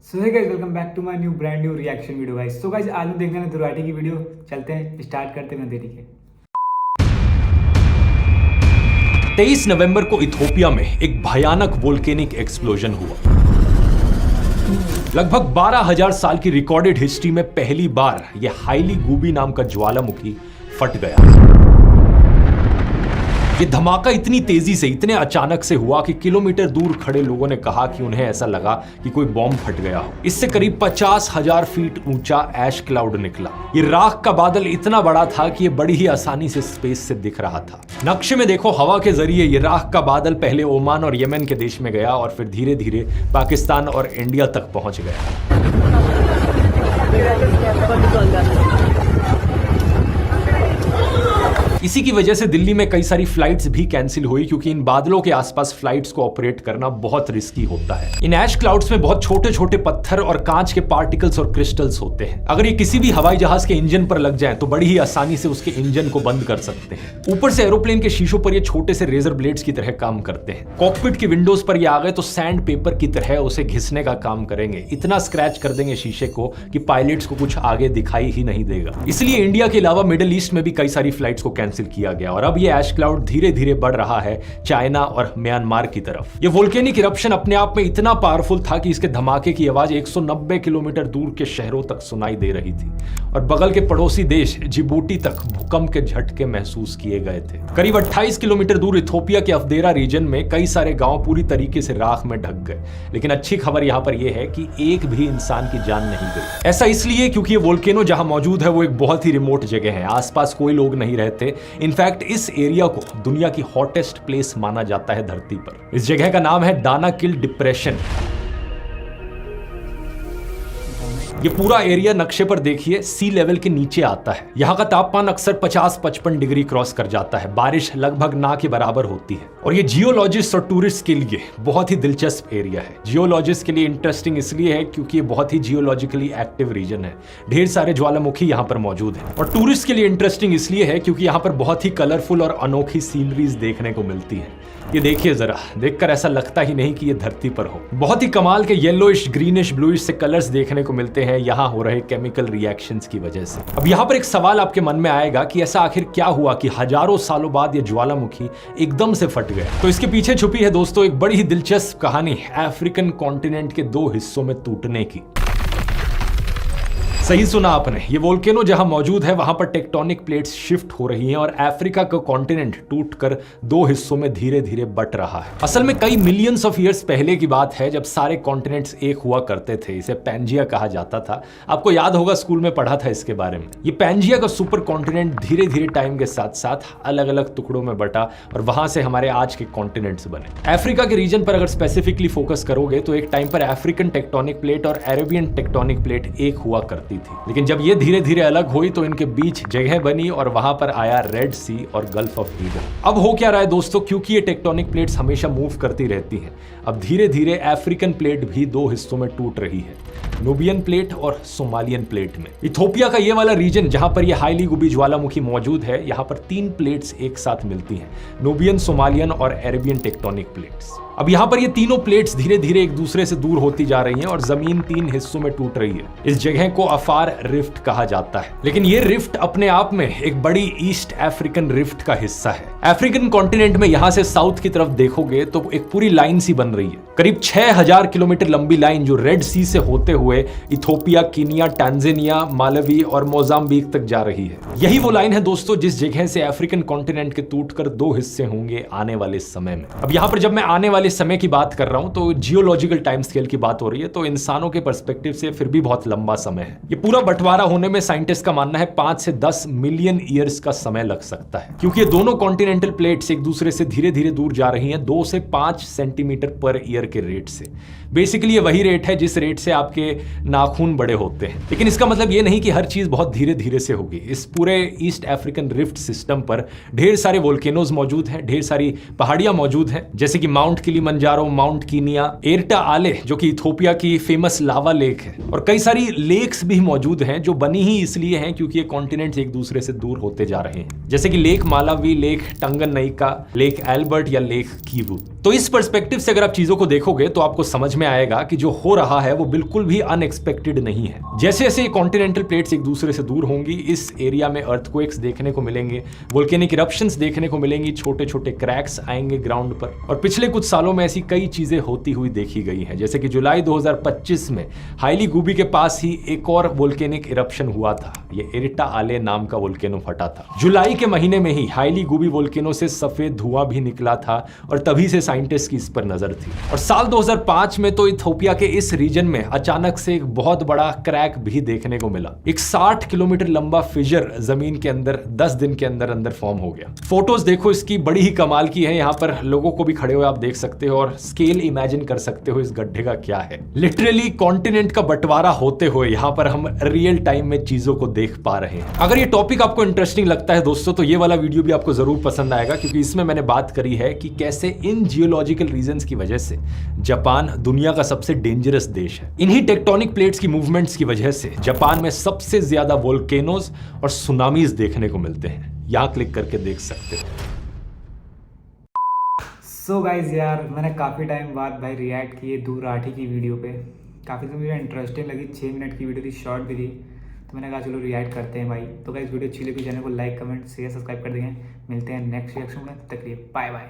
So hey guys, welcome back to my brand new reaction video guys. So guys, आज हम देखने वाले दुर्वाटी की वीडियो। चलते हैं, स्टार्ट करते हैं देरी के। 23 नवंबर को इथोपिया में एक भयानक वोल्केनिक एक्सप्लोजन हुआ। लगभग 12,000 साल की रिकॉर्डेड हिस्ट्री में पहली बार यह हाईली गूबी नाम का ज्वालामुखी फट गया। ये धमाका इतनी तेजी से, इतने अचानक से हुआ कि किलोमीटर दूर खड़े लोगों ने कहा कि उन्हें ऐसा लगा कि कोई बॉम्ब फट गया हो। इससे करीब 50,000 फीट ऊंचा ऐश क्लाउड निकला। ये राख का बादल इतना बड़ा था कि ये बड़ी ही आसानी से स्पेस से दिख रहा था। नक्शे में देखो, हवा के जरिए ये राख का बादल पहले ओमान और यमन के देश में गया और फिर धीरे धीरे पाकिस्तान और इंडिया तक पहुंच गया। इसी की वजह से दिल्ली में कई सारी फ्लाइट्स भी कैंसिल हुई, क्योंकि इन बादलों के आसपास फ्लाइट्स को ऑपरेट करना बहुत रिस्की होता है। इन ऐश क्लाउड्स में बहुत छोटे छोटे पत्थर और कांच के पार्टिकल्स और क्रिस्टल्स होते हैं। अगर ये किसी भी हवाई जहाज के इंजन पर लग जाए तो बड़ी ही आसानी से उसके इंजन को बंद कर सकते हैं। ऊपर से एरोप्लेन के शीशों पर ये छोटे से रेजर ब्लेड्स की तरह काम करते हैं। कॉकपिट की विंडोज पर ये आ गए तो सैंड पेपर की तरह उसे घिसने का काम करेंगे। इतना स्क्रैच कर देंगे शीशे को कि पायलट्स को कुछ आगे दिखाई ही नहीं देगा। इसलिए इंडिया के अलावा मिडिल ईस्ट में भी कई सारी फ्लाइट्स को कैंसिल किया गया और अब ये ऐश क्लाउड धीरे धीरे बढ़ रहा है चाइना और म्यांमार की तरफ। ये वोल्केनिक इरप्शन अपने आप में इतना पावरफुल था कि इसके धमाके की आवाज 190 किलोमीटर दूर के शहरों तक सुनाई दे रही थी और बगल के पड़ोसी देश जिबूटी तक भूकंप के झटके महसूस किए गए थे। करीब 28 किलोमीटर दूर इथोपिया के अफदेरा रीजन में कई सारे गांव पूरी तरीके से राख में ढक गए। लेकिन अच्छी खबर यहां पर यह है कि एक भी इंसान की जान नहीं गई। ऐसा इसलिए क्योंकि ये वोल्केनो जहां मौजूद है वो एक बहुत ही रिमोट जगह है। आसपास कोई लोग नहीं रहते। इनफैक्ट इस एरिया को दुनिया की हॉटेस्ट प्लेस माना जाता है धरती पर। इस जगह का नाम है दानाकिल डिप्रेशन। ये पूरा एरिया नक्शे पर देखिए सी लेवल के नीचे आता है। यहाँ का तापमान अक्सर 50-55 डिग्री क्रॉस कर जाता है। बारिश लगभग ना के बराबर होती है और ये जियोलॉजिस्ट और टूरिस्ट के लिए बहुत ही दिलचस्प एरिया है। जियोलॉजिस्ट के लिए इंटरेस्टिंग इसलिए है क्योंकि ये बहुत ही जियोलॉजिकली एक्टिव रीजन है। ढेर सारे ज्वालामुखी यहाँ पर मौजूद है। और टूरिस्ट के लिए इंटरेस्टिंग इसलिए है क्योंकि यहाँ पर बहुत ही कलरफुल और अनोखी सीनरीज देखने को मिलती है। ये देखिए जरा, देखकर ऐसा लगता ही नहीं कि ये धरती पर हो। बहुत ही कमाल के येलोइश, ग्रीनिश, ब्लूइश से कलर्स देखने को मिलते हैं यहाँ हो रहे केमिकल रिएक्शंस की वजह से। अब यहाँ पर एक सवाल आपके मन में आएगा कि ऐसा आखिर क्या हुआ कि हजारों सालों बाद ये ज्वालामुखी एकदम से फट गया। तो इसके पीछे छुपी है दोस्तों एक बड़ी ही दिलचस्प कहानी अफ्रीकन कॉन्टिनेंट के दो हिस्सों में टूटने की। सही सुना आपने, ये वोल्केनो जहां मौजूद है वहां पर टेक्टोनिक प्लेट्स शिफ्ट हो रही हैं और अफ्रीका का कॉन्टिनेंट टूटकर दो हिस्सों में धीरे धीरे बट रहा है। असल में कई मिलियंस ऑफ ईयर्स पहले की बात है जब सारे कॉन्टिनेंट्स एक हुआ करते थे। इसे पैंजिया कहा जाता था। आपको याद होगा, स्कूल में पढ़ा था इसके बारे में। ये पैंजिया का सुपर कॉन्टिनेंट धीरे धीरे टाइम के साथ साथ अलग अलग टुकड़ों में बटा और वहां से हमारे आज के कॉन्टिनेंट्स बने। अफ्रीका के रीजन पर अगर स्पेसिफिकली फोकस करोगे तो एक टाइम पर अफ्रीकन टेक्टोनिक प्लेट और अरेबियन टेक्टोनिक प्लेट एक हुआ करती थी। लेकिन जब ये धीरे धीरे अलग हुई तो इनके बीच जगह बनी और वहां पर आया रेड सी और गल्फ ऑफ ईडन। अब हो क्या रहा है दोस्तों, क्योंकि ये टेक्टोनिक प्लेट्स हमेशा मूव करती रहती हैं, अब धीरे धीरे अफ्रीकन प्लेट भी दो हिस्सों में टूट रही है, नूबियन प्लेट और सोमालियन प्लेट में। इथोपिया का ये वाला रीजन जहां पर ये हाईली गुबी ज्वालामुखी मौजूद है, यहां पर तीन प्लेट्स एक साथ मिलती हैं, नूबियन, सोमालियन और अरेबियन टेक्टोनिक प्लेट्स। अब यहां पर ये तीनों प्लेट्स धीरे धीरे एक दूसरे से दूर होती जा रही हैं और जमीन तीन हिस्सों में टूट रही है। इस जगह को अफार रिफ्ट कहा जाता है। लेकिन ये रिफ्ट अपने आप में एक बड़ी ईस्ट अफ्रीकन रिफ्ट का हिस्सा है। अफ्रीकन कॉन्टिनेंट में यहां से साउथ की तरफ देखोगे तो एक पूरी लाइन सी बन रही है, करीब 6000 किलोमीटर लंबी लाइन जो रेड सी से होते हुए इथोपिया, कीनिया, टांजानिया, मालवी और मोजाम्बिक तक जा रही है। यही वो लाइन है दोस्तों जिस जगह से अफ्रीकन कॉन्टिनेंट के टूटकर दो हिस्से होंगे आने वाले समय में। अब यहां पर जब मैं आने वाले समय की बात कर रहा हूं तो जियोलॉजिकल टाइम स्केल की बात हो रही है, तो इंसानों के पर्सपेक्टिव से फिर भी बहुत लंबा समय है। ये पूरा बंटवारा होने में साइंटिस्ट का मानना है 5 से 10 मिलियन ईयर्स का समय लग सकता है, क्योंकि ये दोनों कॉन्टिनेंटल प्लेट्स एक दूसरे से धीरे धीरे दूर जा रही हैं 2 से 5 सेंटीमीटर पर ईयर के रेट से। बेसिकली ये वही रेट है जिस रेट से आपके नाखून बड़े होते हैं। लेकिन इसका मतलब ये नहीं कि हर चीज बहुत धीरे धीरे से होगी। इस पूरे ईस्ट अफ्रीकन रिफ्ट सिस्टम पर ढेर सारे वोल्केनोज मौजूद हैं, ढेर सारी पहाड़ियां मौजूद हैं, जैसे कि mount Kilimanjaro, mount Kenya, Erta आले जो कि इथोपिया की फेमस लावा लेक है, और कई सारी लेक्स भी मौजूद हैं जो बनी ही इसलिए हैं क्योंकि ये कॉन्टिनेंट्स एक दूसरे से दूर होते जा रहे हैं, जैसे कि Lake Malawi, Lake Tanganyika, Lake Albert या लेक कीवू। तो इस पर्सपेक्टिव से अगर आप चीजों को देखोगे तो आपको समझ में आएगा कि जो हो रहा है वो बिल्कुल भी अनएक्सपेक्टेड नहीं है। जैसे जैसे ये कॉन्टिनेंटल प्लेट्स एक दूसरे से दूर होंगी, इस एरिया में अर्थक्वेक्स देखने को मिलेंगे, वोल्केनिक इरप्शंस देखने को मिलेंगी, छोटे छोटे क्रैक्स आएंगे ग्राउंड पर। और पिछले कुछ सालों में ऐसी कई चीजें होती हुई देखी गई हैं, जैसे कि जुलाई 2025 में हाइली गुबी के पास ही एक और वोल्केनिक इरप्शन हुआ था। ये एरिटा आले नाम का वोल्केनो फटा था। जुलाई के महीने में ही हाइली गुबी वोल्केनो से सफेद धुआं भी निकला था और तभी से साइंटिस्ट की इस पर नजर थी। और साल 2005 में तो इथियोपिया के इस रीजन में अचानक से एक बहुत बड़ा क्रैक भी देखने को मिला। एक 60 किलोमीटर लंबा फिजर जमीन के अंदर 10 दिन के अंदर अंदर फॉर्म हो गया। फोटोज देखो इसकी, बड़ी ही कमाल की है। यहाँ पर लोगों को भी खड़े हुए आप देख सकते हो और स्केल इमेजिन कर सकते हो इस गड्ढे का क्या है। लिटरली कॉन्टिनेंट का बंटवारा होते हुए यहाँ पर हम रियल टाइम में चीजों को देख पा रहे हैं। अगर ये टॉपिक आपको इंटरेस्टिंग लगता है दोस्तों, तो ये वाला वीडियो भी आपको जरूर पसंद आएगा, क्योंकि इसमें मैंने बात करी है कि कैसे इन जियोलॉजिकल रीजंस की वजह से जापान दुनिया का सबसे डेंजरस देश है। इन्हीं टेक्टोनिक प्लेट्स की मूवमेंट्स की वजह से जापान में सबसे ज्यादा वोल्केनोज और सुनामीज देखने को मिलते हैं। यहां क्लिक करके देख सकते हो। सो गाइज यार, मैंने काफ़ी टाइम बाद भाई रिएक्ट किए दुराठी की वीडियो पे। काफ़ी तो मुझे इंटरेस्टिंग लगी, 6 मिनट की वीडियो थी, शॉर्ट भी थी, तो मैंने कहा चलो रिएक्ट करते हैं भाई। तो गाइज वीडियो अच्छी लगी, चैनल को लाइक कमेंट शेयर सब्सक्राइब कर देंगे। मिलते हैं नेक्स्ट रिएक्शन में, तब तक के लिए बाय बाय।